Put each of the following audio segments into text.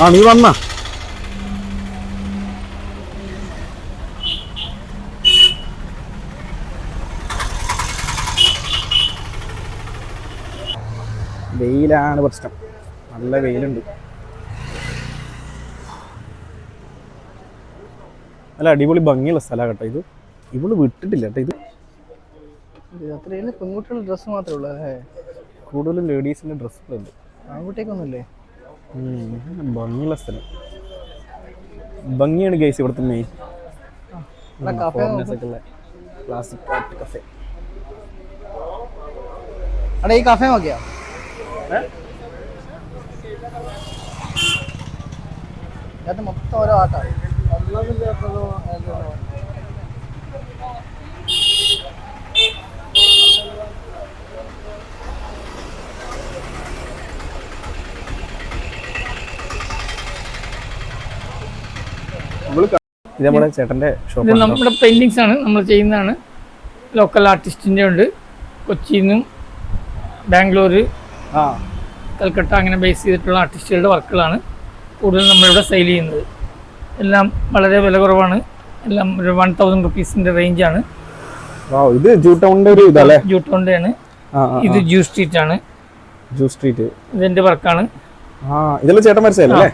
ആ നീ വന്നാ വെയിലാണ് പ്രശ്നം. നല്ല വെയിലുണ്ട്. നല്ല അടിപൊളി ഭംഗിയുള്ള സ്ഥലമാണ് കേട്ടോ ഇത്. ഇവള് വിട്ടിട്ടില്ല കേട്ടോ ഇത്. പെൺകുട്ടികളുടെ ഡ്രസ്സ് മാത്രമേ ഉള്ളൂ അല്ലേ? കൂടുതലും ലേഡീസിന്റെ ഡ്രസ്സുകളുണ്ട്. ആൺകുട്ടിയൊക്കൊന്നുമില്ലേ? ഭംഗിയുള്ള സ്ഥലം. ഭംഗിയാണ് ഗൈസ് ഇവിടുത്തെ മെയിൻ. Classic art cafe. അവിടെ ഈ കഫേ നോക്കിയാ ഇതിനകത്ത് മൊത്തം ഓരോ ആട്ടാണ്. ഇത് നമ്മുടെ ചേട്ടൻ്റെ ഷോപ്പ്. ഇത് നമ്മുടെ പെയിന്റിങ്സ് ആണ് നമ്മൾ ചെയ്യുന്നതാണ്. ലോക്കൽ ആർട്ടിസ്റ്റിൻ്റെ ഉണ്ട്. കൊച്ചിയിൽ നിന്നും ബാംഗ്ലൂർ, കൽക്കട്ട അങ്ങനെ ബേസ് ചെയ്തിട്ടുള്ള ആർട്ടിസ്റ്റുകളുടെ വർക്കുകളാണ് കൂടുതൽ നമ്മളിവിടെ സെയിൽ ചെയ്യുന്നത്. എല്ലാം വളരെ വില കുറവാണ്. എല്ലാം ഒരു 1000 റുപ്പീസിൻ്റെ റേഞ്ചാണ്. ഇത് ജൂട്ടൗണിൻ്റെ ഒരു ഇതല്ലേ? ജൂട്ടൗണിൻ്റെ ആണ്. ഇത് ജൂ സ്ട്രീറ്റ് ആണ്. ജൂ സ്ട്രീറ്റ് ഇതെൻ്റെ വർക്കാണ്. ഇതെല്ലാം ചേട്ടൻ വരച്ചല്ലേ?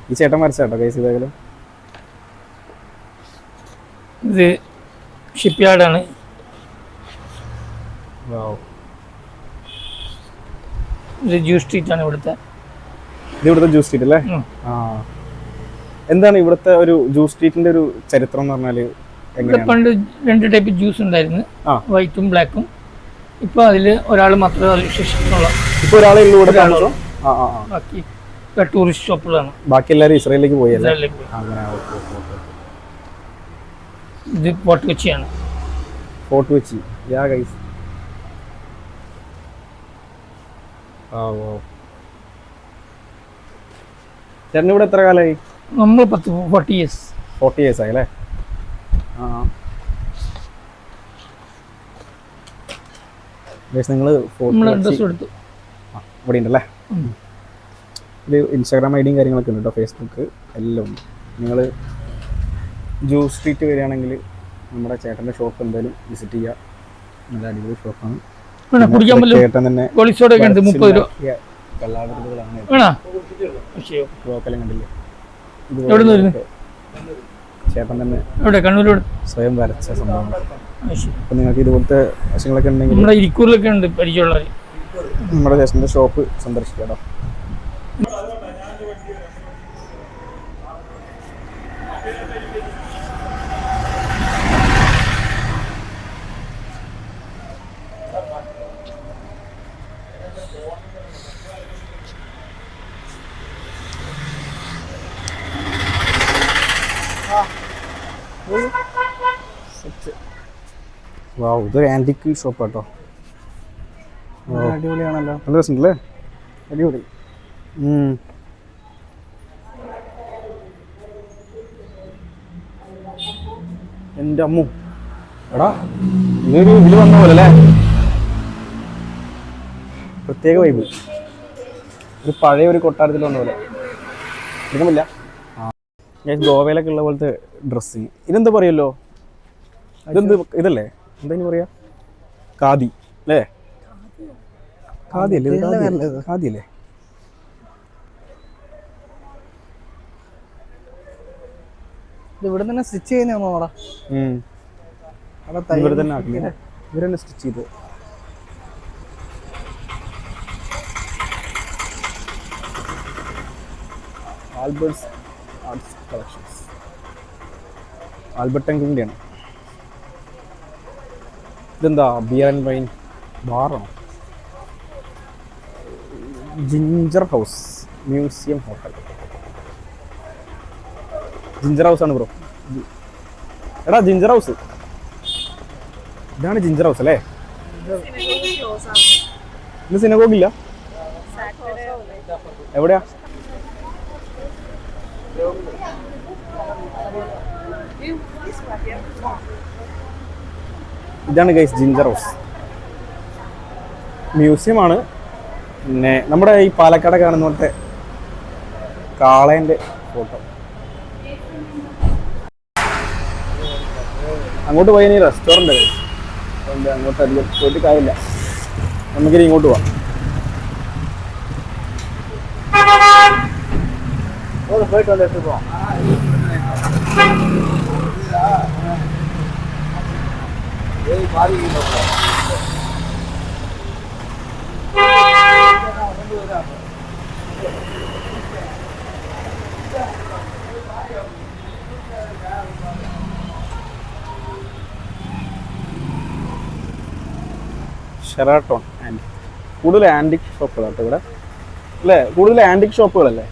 ഈ ചേട്ടൻ വരച്ചാട്ടോ ഗൈസ്. ഇതായാലും ഇത് ഷിപ്പ് യാർഡാണ്. ഇത് ജൂ സ്ട്രീറ്റ് ആണ് ഇവിടുത്തെ. ഇത് ഇവിടുത്തെ ജൂ സ്ട്രീറ്റ് അല്ലേ? എന്താണ് ഇവിടുത്തെ ഒരു ജൂ സ്ട്രീറ്റിന്റെ ഒരു ചരിത്രം എന്ന് പറഞ്ഞാല്? പണ്ട് 2 ടൈപ്പ് ജ്യൂസ് ഉണ്ടായിരുന്നു, വൈറ്റും ബ്ലാക്കും. ഇപ്പൊ അതില് ഒരാൾ മാത്രമേ വിശേഷിക്കുന്നുള്ളൂ. ഇപ്പൊ ഒരാളെ ബാക്കി ടൂറിസ്റ്റ് ഷോപ്പുകളാണ്. ബാക്കി എല്ലാവരും ഇസ്രായേലിലേക്ക് പോയി. ഇത് ഫോർട്ട് കൊച്ചിയാണ്. ഫോർട്ട് കൊച്ചി. ചേട്ടൻ ഇവിടെ എത്ര കാലമായി? നമ്മൾ 40 years. 40 years ആയി അല്ലേ? നിങ്ങൾ ഇവിടെ ഉണ്ടല്ലേ? ഇത് ഇൻസ്റ്റാഗ്രാം ഐഡിയും കാര്യങ്ങളൊക്കെ ഉണ്ട് കേട്ടോ, ഫേസ്ബുക്ക് എല്ലാം ഉണ്ട്. നിങ്ങൾ ജൂ സ്ട്രീറ്റ് വരികയാണെങ്കിൽ നമ്മുടെ ചേട്ടൻ്റെ ഷോപ്പ് എന്തായാലും വിസിറ്റ് ചെയ്യുക. നല്ല അടിപൊളി ഷോപ്പാണ്. ചേട്ടൻ തന്നെ ചേട്ടൻ തന്നെ സ്വയം വരച്ച സംഭവം. അപ്പൊ നിങ്ങൾക്ക് ഇതുപോലത്തെ വശങ്ങളൊക്കെ ഉണ്ടെങ്കിൽ നമ്മുടെ ചേട്ടൻ്റെ ഷോപ്പ് സന്ദർശിക്കാം. ഇതൊരു ആന്റിക് ഷോപ്പ് കേട്ടോ. അടിപൊളിയാണല്ലോ, നല്ല രസമുണ്ടല്ലേ? അടിപൊളി. എൻ്റെ അമ്മു എടാ, ഇതൊരു ഇതിൽ വന്ന പോലെ അല്ലേ? പ്രത്യേക വൈബ്. ഒരു പഴയ ഒരു കൊട്ടാരത്തിൽ വന്ന പോലെ. എടുക്കുന്നില്ല. ഗോവയിലൊക്കെ ഉള്ള പോലത്തെ ഡ്രസ്സിങ്. ഇതെന്താ പറയുമല്ലോ? ഇതെന്ത് ഇതല്ലേ? എന്താ പറയാ? ഖാദി അല്ലേ? ഖാദി അല്ലേ? ഖാദി അല്ലേ? ഇവിടെ തന്നെ സ്റ്റിച്ച് ചെയ്യുന്ന ഇവിടെ തന്നെ ആക്കില്ലേ? ഇവരെന്നെ സ്റ്റിച്ച് ചെയ്ത്. Albert's arts collections. ആൽബർട്ട് ആണ്. ഇതെന്താ? ബിയർ ആൻഡ് വൈൻ ബാറാണോ? Ginger house museum hotel. Ginger house ആണ് ബ്രോ. എടാ ജിഞ്ചർ ഹൗസ്, ഇതാണ് ജിഞ്ചർ ഹൗസ് അല്ലേ? ഇന്ന് സിനഗോഗില്ല? എവിടെയാ? ഇതാണ് ഗൈസ് ജിഞ്ചർ ഹൗസ്. മ്യൂസിയം ആണ്. പിന്നെ നമ്മുടെ ഈ പാലക്കാട് കാണുന്ന പോലത്തെ കാളേൻ്റെ ഫോട്ടോ. അങ്ങോട്ട് പോയി ഇനി റെസ്റ്റോറൻ്റ് അതുകൊണ്ട് അങ്ങോട്ട് അധികം പോയിട്ട് കാര്യമില്ല. നമുക്കിനി ഇങ്ങോട്ട് പോവാം. പോയിട്ട് വന്നിട്ട് പോവാം. ഷെറാട്ടോൺ കൂടുതൽ ആൻറ്റിക് ഷോപ്പുകളാട്ടോ ഇവിടെ അല്ലേ? കൂടുതൽ ആൻറ്റിക് ഷോപ്പുകളല്ലേ?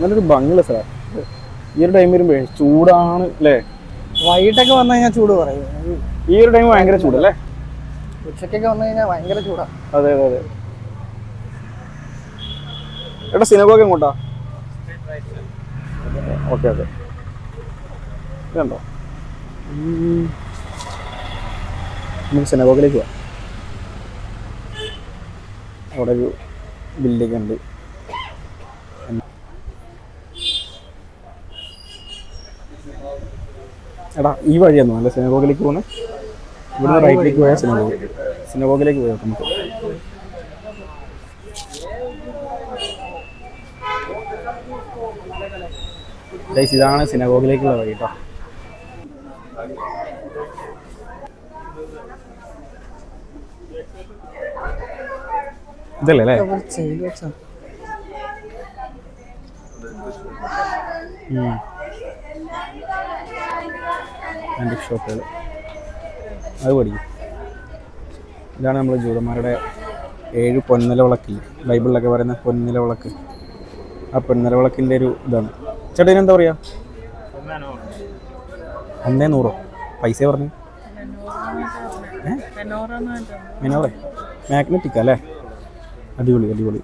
നല്ലൊരു ഭംഗിയുള്ള സ്ഥലമാണ്. ഈ ഒരു ടൈം വരുമ്പോഴേ ചൂടാണ് അല്ലേ? വൈകിട്ടൊക്കെ വന്നു കഴിഞ്ഞാൽ ചൂട് പറയും. ഈ ഒരു ടൈം ഭയങ്കര ചൂടല്ലേ? ഉച്ചക്കൊക്കെ വന്നു കഴിഞ്ഞാൽ ഭയങ്കര ചൂടാണ്. അതെ അതെ അതെ. എടാ സിനഗോഗ എങ്ങോട്ടാ? Okay okay. ഇതുണ്ടോ? നമുക്ക് സിനഗോഗിലേക്ക് പോവാം. അവിടെ ഒരു ബിൽഡിംഗ് ഉണ്ട്. എടാ ഈ വഴിയായിരുന്നു അല്ലേ സിനഗോഗിലേക്ക് പോകുന്നത്? ഇവിടുന്ന് റൈറ്റിലേക്ക് പോയാൽ സിനഗോഗിലേക്ക് പോയാൽ നമുക്ക്. ഇതാണ് സിനഗോഗിലേക്കുള്ള വഴി കേട്ടോ. ഇതല്ലേ അല്ലേ? ആൻറ്റിക് ഷോപ്പുകൾ അത് പഠിക്കും. ഇതാണ് നമ്മൾ ജൂതന്മാരുടെ 7 പൊന്നല വിളക്കില്ലേ, ബൈബിളിലൊക്കെ പറയുന്ന പൊന്നല വിളക്ക്. ആ പൊന്നല വിളക്കിൻ്റെ ഒരു ഇതാണ്. ചേട്ടാ ഇതിനെന്താ പറയുക? 100 പൈസ പറഞ്ഞു. മെനോറെ മാഗ്നറ്റിക് അല്ലേ? അടിപൊളി അടിപൊളി.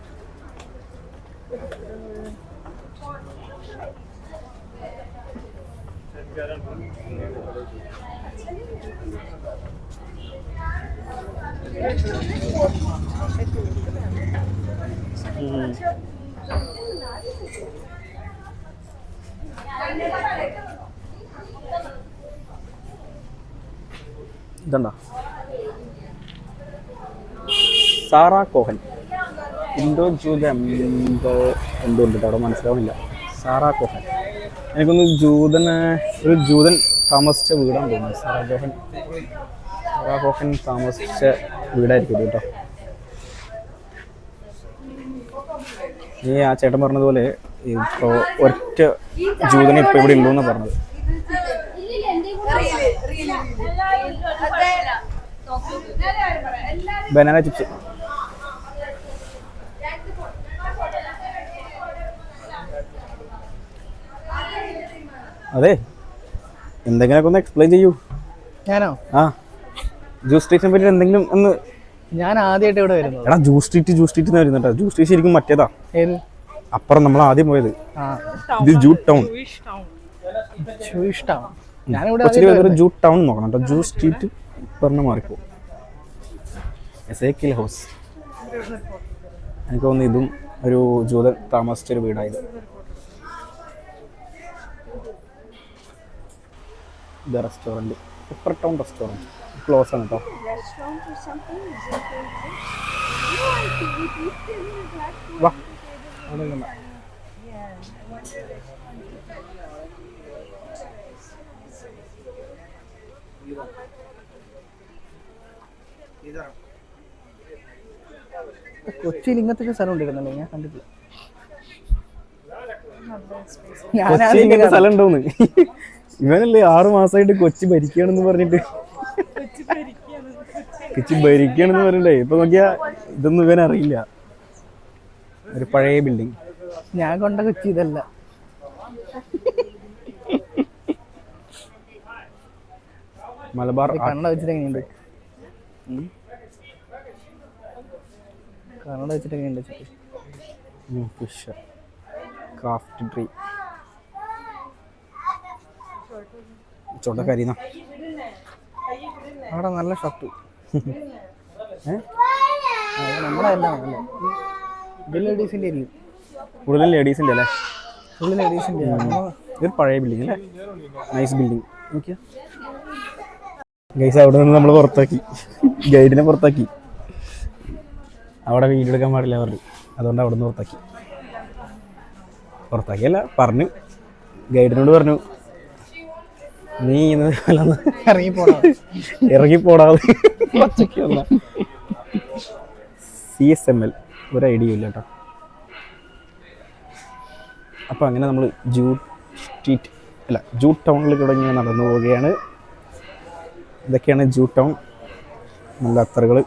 ഇതണ്ട സാറാ കോഹൻ ഇൻഡോ ജൂത എന്തോ ഉണ്ട് അവിടെ മനസ്സിലാവുന്നില്ല. സാറാ കോഹൻ എനിക്കൊന്ന് ഒരു ജൂതൻ താമസിച്ച വീടാണ് തോന്നുന്നത്. സാറാ കോഹൻ താമസിച്ച വീടായിരിക്കും കേട്ടോ. ആ ചേട്ടൻ പറഞ്ഞതുപോലെ ഇപ്പോൾ ഒറ്റ ജൂതനെ ഇപ്പോൾ ഇവിടെ ഉള്ളൂ എന്നാണ് പറഞ്ഞത്. ബനാന ചിപ്സ് അതെ, എന്തെങ്കിലുമൊക്കെ ഒന്ന് എക്സ്പ്ലെയിൻ ചെയ്യൂ. ഞാനോ? ആ ജ്യൂസ് സ്ട്രീറ്റിനെ പറ്റി എന്തെങ്കിലും ഒന്ന്. ഞാൻ ആദ്യമായിട്ട് ഇവിടെ വരുന്നത്. എടാ ജ്യൂസ് സ്ട്രീറ്റ് വരുന്നുണ്ടോ? ജ്യൂസ് സ്ട്രീറ്റ് ശരിക്കും മറ്റേതാ. ഏത്? അപ്പുറം നമ്മൾ ആദ്യം പോയത്. ഇത് ജൂട്ട് ടൗൺ. ജൂട്ട് ടൗൺ നോക്കണം കേട്ടോ. ജ്യൂസ് സ്ട്രീറ്റ് പറഞ്ഞ മാറിപ്പോ. എസേക്കിൽ ഹൗസ് എനിക്ക് തോന്നുന്നു ഇതും ഒരു ജൂതൻ താമസിച്ചൊരു വീടായത്. ഇത് restaurant, super town restaurant close ആണ് കേട്ടോ. വാ കൊച്ചിയിൽ ഇങ്ങനത്തെ സ്ഥലം ഉണ്ടായിരുന്നല്ലോ, ഞാൻ കണ്ടിട്ടില്ല. ഇങ്ങനത്തെ സ്ഥലം ഉണ്ടോന്ന് ഇവനല്ലേ 6 മാസമായിട്ട് കൊച്ചി ഭരിക്കുകയാണെന്ന് പറഞ്ഞിട്ട്. കൊച്ചി ഭരിക്കുകയാണെന്ന് പറഞ്ഞിട്ടേ ഇപ്പൊ നോക്കിയാ ഇതൊന്നും ഇവനറിയില്ല. ഒരു പഴയ ബിൽഡിംഗ്. ഞാൻ കൊണ്ട കൊച്ചി ഇതല്ല. മലബാർ കണ്ണട വെച്ചിട്ട് എങ്ങനെയുണ്ട്? കണ്ണട വെച്ചിട്ട് എങ്ങനെയുണ്ട്? ഫിഷ് ക്രാഫ്റ്റ് ട്രീ ചൊട്ടക്കരിന്ന അവിടെ നല്ല ഷർട്ട്. നമ്മളെ എല്ലാം ഇത് ലേഡീസിൻ്റെ ആയിരിക്കും. കൂടുതലും ലേഡീസിൻ്റെ അല്ലേ? ഫുള്ള് ലേഡീസിൻ്റെ. ഇതൊരു പഴയ ബിൽഡിംഗ് അല്ലേ? Nice building. നോക്കിയാ ഗൈസ്, അവിടെ നിന്ന് നമ്മൾ പുറത്താക്കി, ഗൈഡിനെ പുറത്താക്കി. അവിടെ വീഡിയോ എടുക്കാൻ പാടില്ല പറഞ്ഞു, അതുകൊണ്ട് അവിടെ നിന്ന് പുറത്താക്കിയല്ല, പറഞ്ഞു. ഗൈഡിനോട് പറഞ്ഞു, നീ ഇറങ്ങിപ്പോടാതെ CSML ഒരു ഐഡിയ ഇല്ല കേട്ടോ. അപ്പോൾ അങ്ങനെ നമ്മൾ ജൂട്ട് ടൗണിൽ തുടങ്ങി നടന്നു പോവുകയാണ്. ഇതൊക്കെയാണ് ജൂട്ട് ടൗൺ. നല്ല അത്തറുകൾ.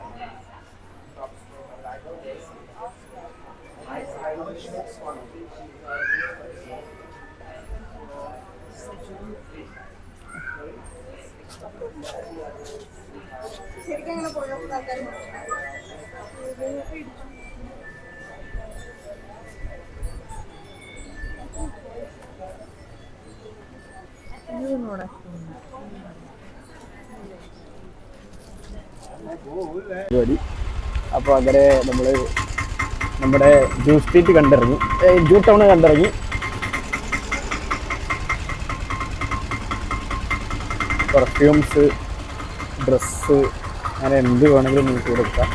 പരിപാടി. അപ്പോൾ അങ്ങനെ നമ്മൾ നമ്മുടെ ജൂട്ട് സ്ട്രീറ്റ് കണ്ടിറങ്ങി, ജൂട്ട് ടൗൺ കണ്ടിറങ്ങി. പെർഫ്യൂംസ്, ഡ്രസ്സ്, അങ്ങനെ എന്ത് വേണമെങ്കിലും നിങ്ങൾക്ക് ഇവിടെ എടുക്കാം.